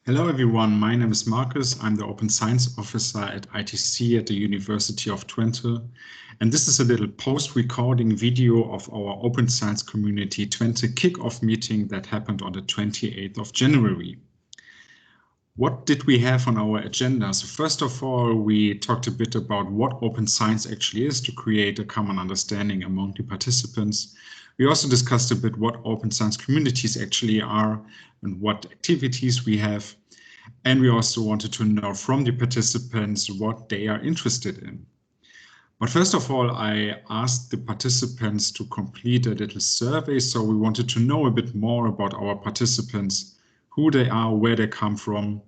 Hello everyone, my name is Marcus. I'm the Open Science Officer at ITC at the University of Twente. And this is a little post-recording video of our Open Science Community Twente kickoff meeting that happened on the 28th of January. What did we have on our agenda? So first of all, we talked a bit about what open science actually is to create a common understanding among the participants. We also discussed a bit what open science communities actually are and what activities we have. And we also wanted to know from the participants what they are interested in. But first of all, I asked the participants to complete a little survey. So we wanted to know a bit more about our participants, who they are, where they come from,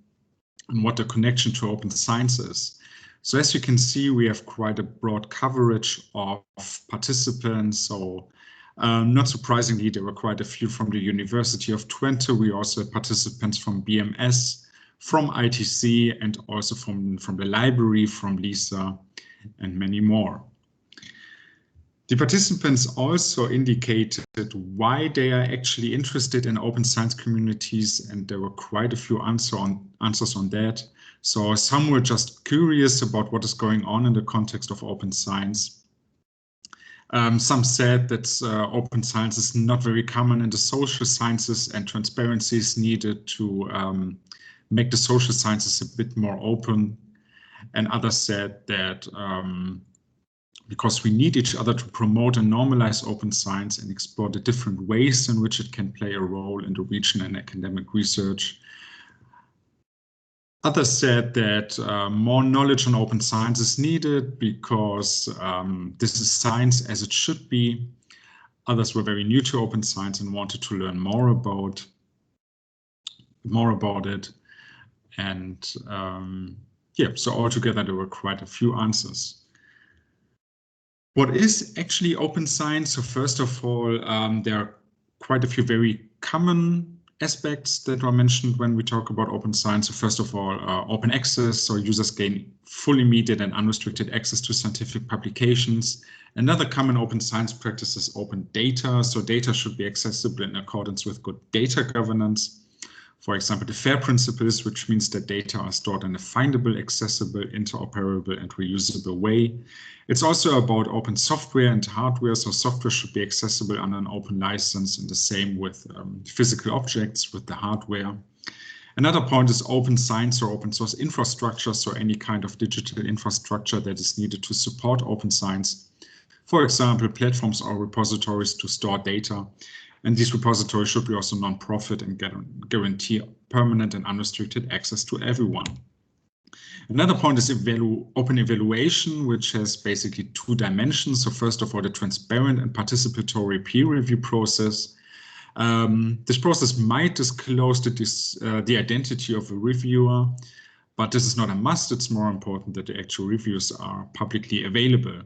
and what the connection to open science is. So as you can see, we have quite a broad coverage of participants. So not surprisingly, there were quite a few from the University of Twente. We also had participants from BMS, from ITC, and also from the library, from LISA, and many more. The participants also indicated why they are actually interested in open science communities, and there were quite a few answers on that. So some were just curious about what is going on in the context of open science. Some said that open science is not very common in the social sciences and transparency is needed to make the social sciences a bit more open. And others said that because we need each other to promote and normalize open science and explore the different ways in which it can play a role in the region and academic research. Others said that more knowledge on open science is needed because this is science as it should be. Others were very new to open science and wanted to learn more about it. And yeah, so altogether there were quite a few answers. What is actually open science? So first of all, there are quite a few very common aspects that are mentioned when we talk about open science. So first of all, open access, so users gain full, immediate and unrestricted access to scientific publications. Another common open science practice is open data. So data should be accessible in accordance with good data governance. For example, the FAIR principles, which means that data are stored in a findable, accessible, interoperable and reusable way. It's also about open software and hardware, so software should be accessible under an open license, and the same with physical objects, with the hardware. Another point is open science or open source infrastructure, so any kind of digital infrastructure that is needed to support open science. For example, platforms or repositories to store data. And these repositories should be also non-profit and guarantee permanent and unrestricted access to everyone. Another point is open evaluation, which has basically two dimensions. So first of all, the transparent and participatory peer review process. This process might disclose the identity of a reviewer, but this is not a must. It's more important that the actual reviews are publicly available.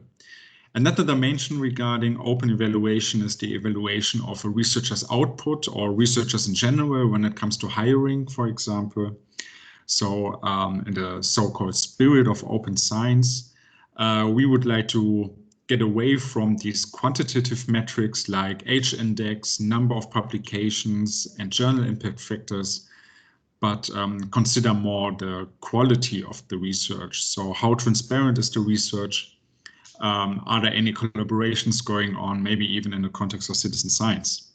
Another dimension regarding open evaluation is the evaluation of a researcher's output or researchers in general when it comes to hiring, for example. So in the so-called spirit of open science, we would like to get away from these quantitative metrics like H-index, number of publications, and journal impact factors, but consider more the quality of the research. So how transparent is the research? Are there any collaborations going on, maybe even in the context of citizen science?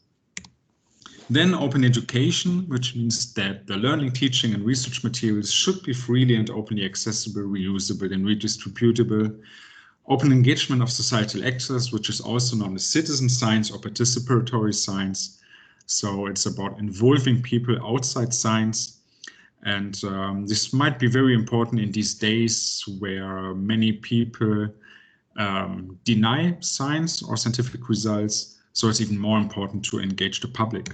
Then open education, which means that the learning, teaching, and research materials should be freely and openly accessible, reusable, and redistributable. Open engagement of societal access, which is also known as citizen science or participatory science. So it's about involving people outside science. And this might be very important in these days where many people deny science or scientific results, so it's even more important to engage the public.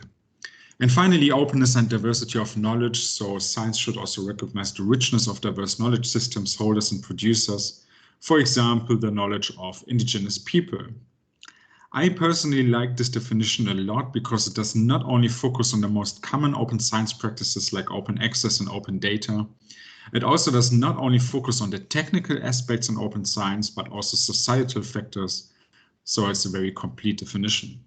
And finally, openness and diversity of knowledge. So science should also recognize the richness of diverse knowledge systems, holders and producers. For example, the knowledge of indigenous people. I personally like this definition a lot because it does not only focus on the most common open science practices like open access and open data. It also does not only focus on the technical aspects in open science, but also societal factors. So it's a very complete definition.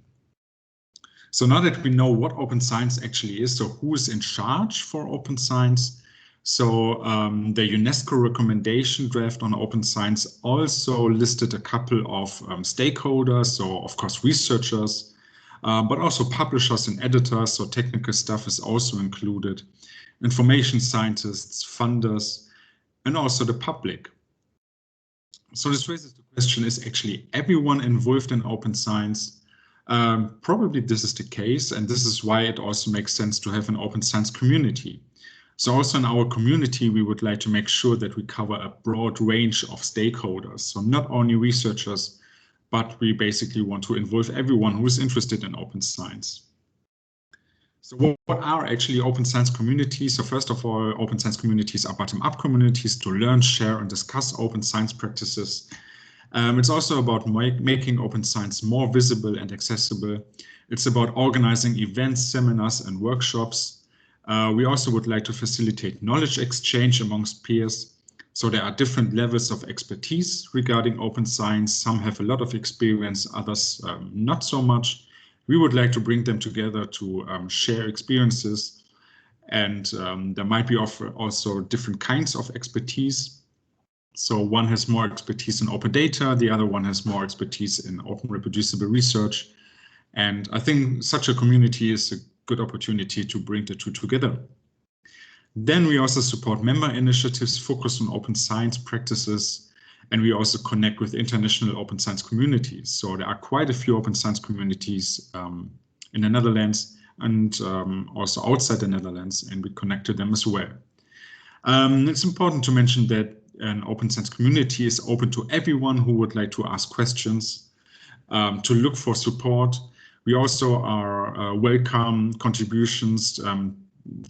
So now that we know what open science actually is, so who is in charge for open science? So the UNESCO recommendation draft on open science also listed a couple of stakeholders, so of course researchers, but also publishers and editors, so technical stuff is also included, information scientists, funders, and also the public. So this raises the question, is actually everyone involved in open science? Probably this is the case, and this is why it also makes sense to have an open science community. So also in our community, we would like to make sure that we cover a broad range of stakeholders. So not only researchers, but we basically want to involve everyone who is interested in open science. So what are actually open science communities? So first of all, open science communities are bottom-up communities to learn, share, and discuss open science practices. It's also about making open science more visible and accessible. It's about organizing events, seminars, and workshops. We also would like to facilitate knowledge exchange amongst peers. So there are different levels of expertise regarding open science. Some have a lot of experience, others not so much. We would like to bring them together to share experiences. And there might be also different kinds of expertise. So one has more expertise in open data, the other one has more expertise in open reproducible research. And I think such a community is a good opportunity to bring the two together. Then we also support member initiatives focused on open science practices, and we also connect with international open science communities. So there are quite a few open science communities in the Netherlands and also outside the Netherlands, and we connect to them as well. It's important to mention that an open science community is open to everyone who would like to ask questions, to look for support. We also are welcome contributions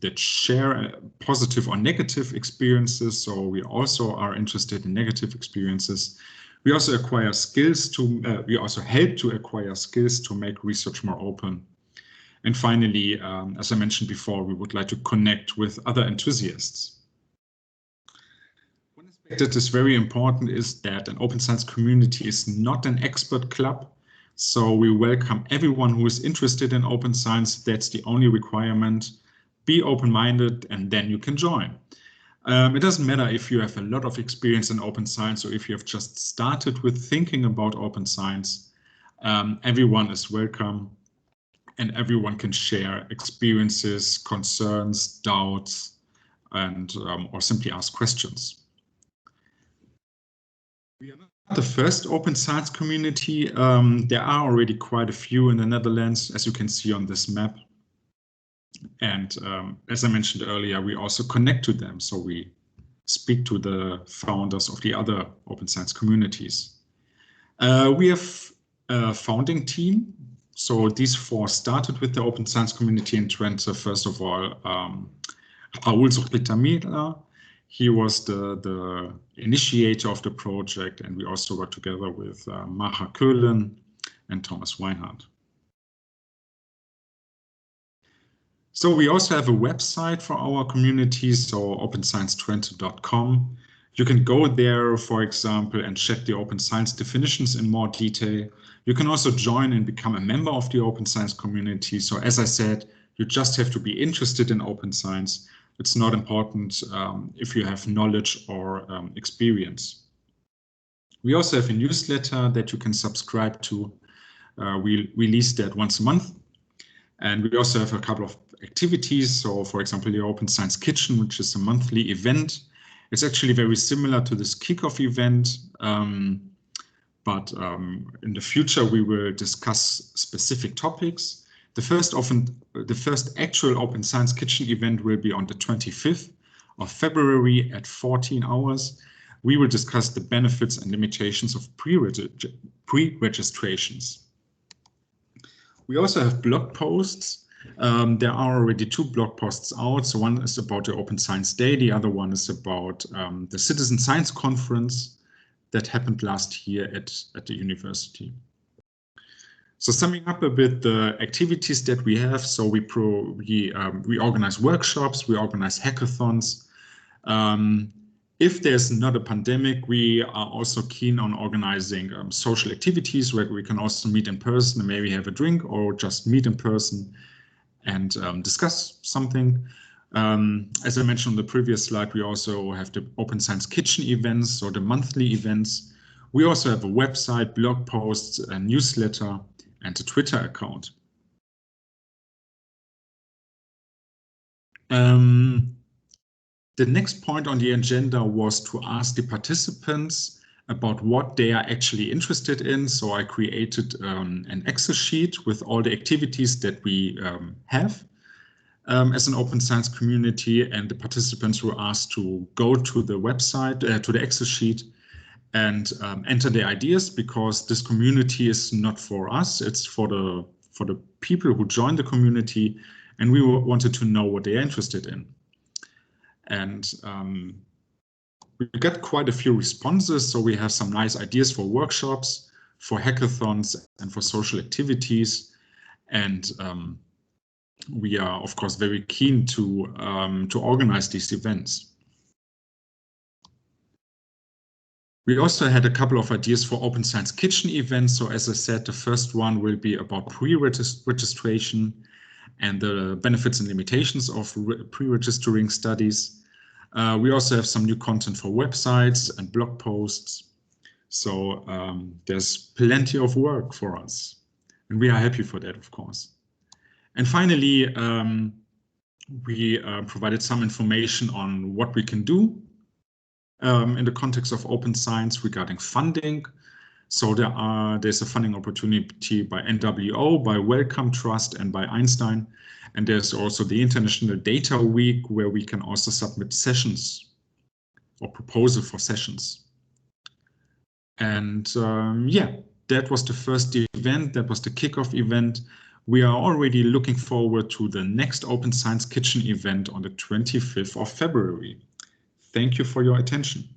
that share positive or negative experiences. So we also are interested in negative experiences. We also acquire skills to, we also help to acquire skills to make research more open. And finally, as I mentioned before, we would like to connect with other enthusiasts. One aspect that is very important is that an open science community is not an expert club. So we welcome everyone who is interested in open science. That's the only requirement. Be open-minded and then you can join. It doesn't matter if you have a lot of experience in open science or if you have just started with thinking about open science. Everyone is welcome and everyone can share experiences, concerns, doubts, and or simply ask questions. We are not the first open science community. There are already quite a few in the Netherlands, as you can see on this map. And as I mentioned earlier, we also connect to them. So we speak to the founders of the other open science communities. We have a founding team. So these four started with the open science community in Twente. First of all, Raúl Zorritamira. He was the initiator of the project, and we also work together with Maja Köhlen and Thomas Weinhardt. So we also have a website for our community, so opensciencetwente.com. You can go there, for example, and check the open science definitions in more detail. You can also join and become a member of the open science community. So as I said, you just have to be interested in open science. It's not important if you have knowledge or experience. We also have a newsletter that you can subscribe to. We release that once a month. And we also have a couple of activities. So for example, the Open Science Kitchen, which is a monthly event. It's actually very similar to this kickoff event. But in the future, we will discuss specific topics. The first actual Open Science Kitchen event will be on the 25th of February at 14 hours. We will discuss the benefits and limitations of pre-registrations. We also have blog posts. There are already 2 blog posts out. So one is about the Open Science Day. The other one is about the Citizen Science Conference that happened last year at the university. So summing up a bit the activities that we have. So we organize workshops, we organize hackathons. If there's not a pandemic, we are also keen on organizing social activities where we can also meet in person and maybe have a drink or just meet in person and discuss something. As I mentioned on the previous slide, we also have the Open Science Kitchen events or the monthly events. We also have a website, blog posts, a newsletter, and a Twitter account. The next point on the agenda was to ask the participants about what they are actually interested in. So I created an Excel sheet with all the activities that we have as an open science community, and the participants were asked to go to the website, to the Excel sheet, and enter their ideas, because this community is not for us, it's for the people who join the community, and we wanted to know what they are interested in. And we got quite a few responses, so we have some nice ideas for workshops, for hackathons, and for social activities. And we are, of course, very keen to organize these events. We also had a couple of ideas for Open Science Kitchen events. So as I said, the first one will be about pre-registration and the benefits and limitations of pre-registering studies. We also have some new content for websites and blog posts. So there's plenty of work for us, and we are happy for that, of course. And finally, we provided some information on what we can do in the context of open science regarding funding. So there's a funding opportunity by NWO, by Wellcome Trust, and by Einstein. And there's also the International Data Week, where we can also submit sessions or proposal for sessions. And yeah, that was the first event. That was the kickoff event. We are already looking forward to the next Open Science Kitchen event on the 25th of February. Thank you for your attention.